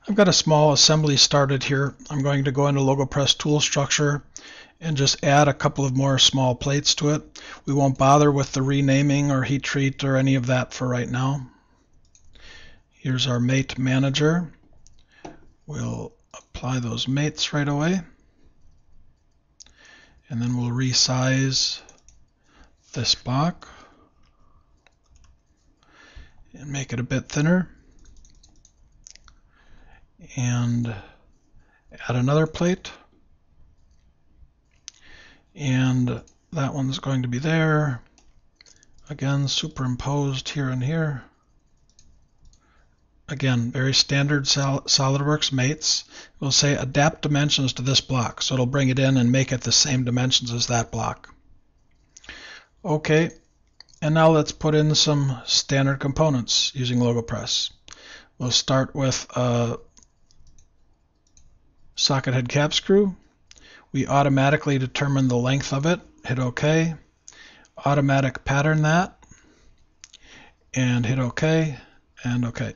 I've got a small assembly started here. I'm going to go into Logopress tool structure and just add a couple of more small plates to it. We won't bother with the renaming or heat treat or any of that for right now. Here's our mate manager. We'll apply those mates right away. And then we'll resize this block and make it a bit thinner. And add another plate. And that one's going to be there. Again, superimposed here and here. Again, very standard SolidWorks mates. We'll say adapt dimensions to this block, so it'll bring it in and make it the same dimensions as that block. Okay, and now let's put in some standard components using Logopress. We'll start with a socket head cap screw. We automatically determine the length of it. Hit OK. Automatic pattern that. And hit OK and OK.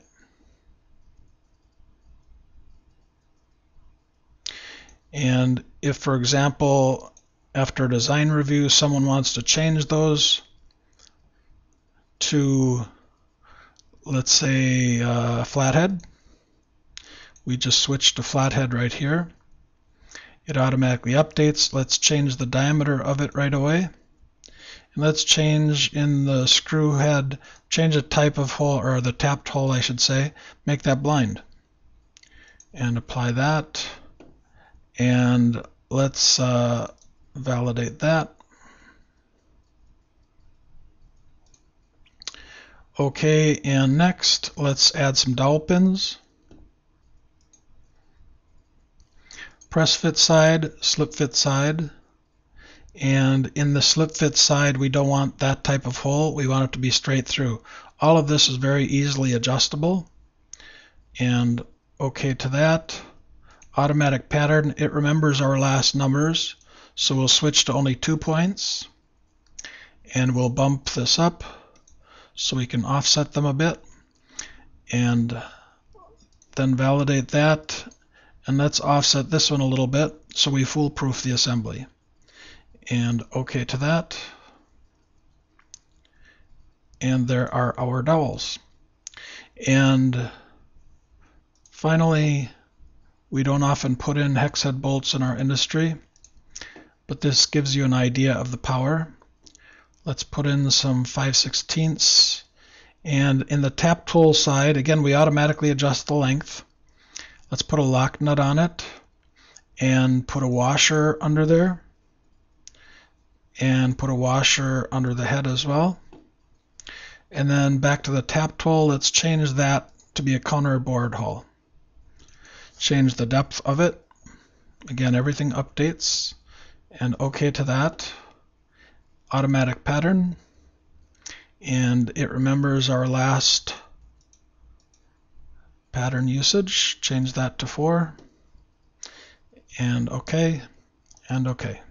And if, for example, after a design review, someone wants to change those to, let's say, flathead, we just switch to flathead right here. It automatically updates. Let's change the diameter of it right away. And let's change in the screw head, change the type of hole, or the tapped hole, I should say, make that blind. And apply that. And let's validate that. Okay, and next, let's add some dowel pins. Press fit side, slip fit side. And in the slip fit side, we don't want that type of hole. We want it to be straight through. All of this is very easily adjustable. And okay to that. Automatic pattern, it remembers our last numbers. So we'll switch to only 2 points. And we'll bump this up so we can offset them a bit. And then validate that. And let's offset this one a little bit so we foolproof the assembly. And OK to that. And there are our dowels. And finally, we don't often put in hex head bolts in our industry, but this gives you an idea of the power. Let's put in some 5/16. And in the tap tool side, again, we automatically adjust the length. Let's put a lock nut on it and put a washer under there and put a washer under the head as well. And then back to the tap tool, let's change that to be a counter bored hole. Change the depth of it. Again, everything updates. And OK to that. Automatic pattern. And it remembers our last pattern usage. Change that to 4. And OK. And OK.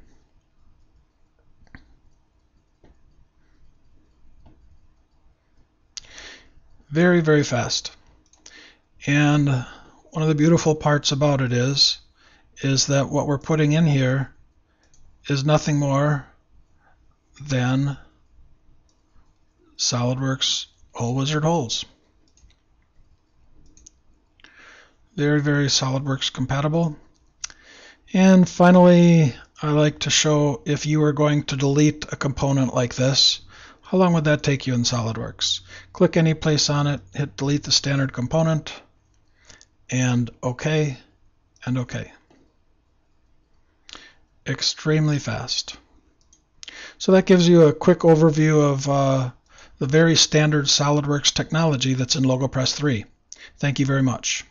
Very, very fast. And one of the beautiful parts about it is that what we're putting in here is nothing more than SolidWorks Hole Wizard holes. Very, very SolidWorks compatible. And finally, I like to show if you were going to delete a component like this, how long would that take you in SolidWorks? Click any place on it, hit delete the standard component, and OK, and OK. Extremely fast. So that gives you a quick overview of the very standard SolidWorks technology that's in Logopress 3. Thank you very much.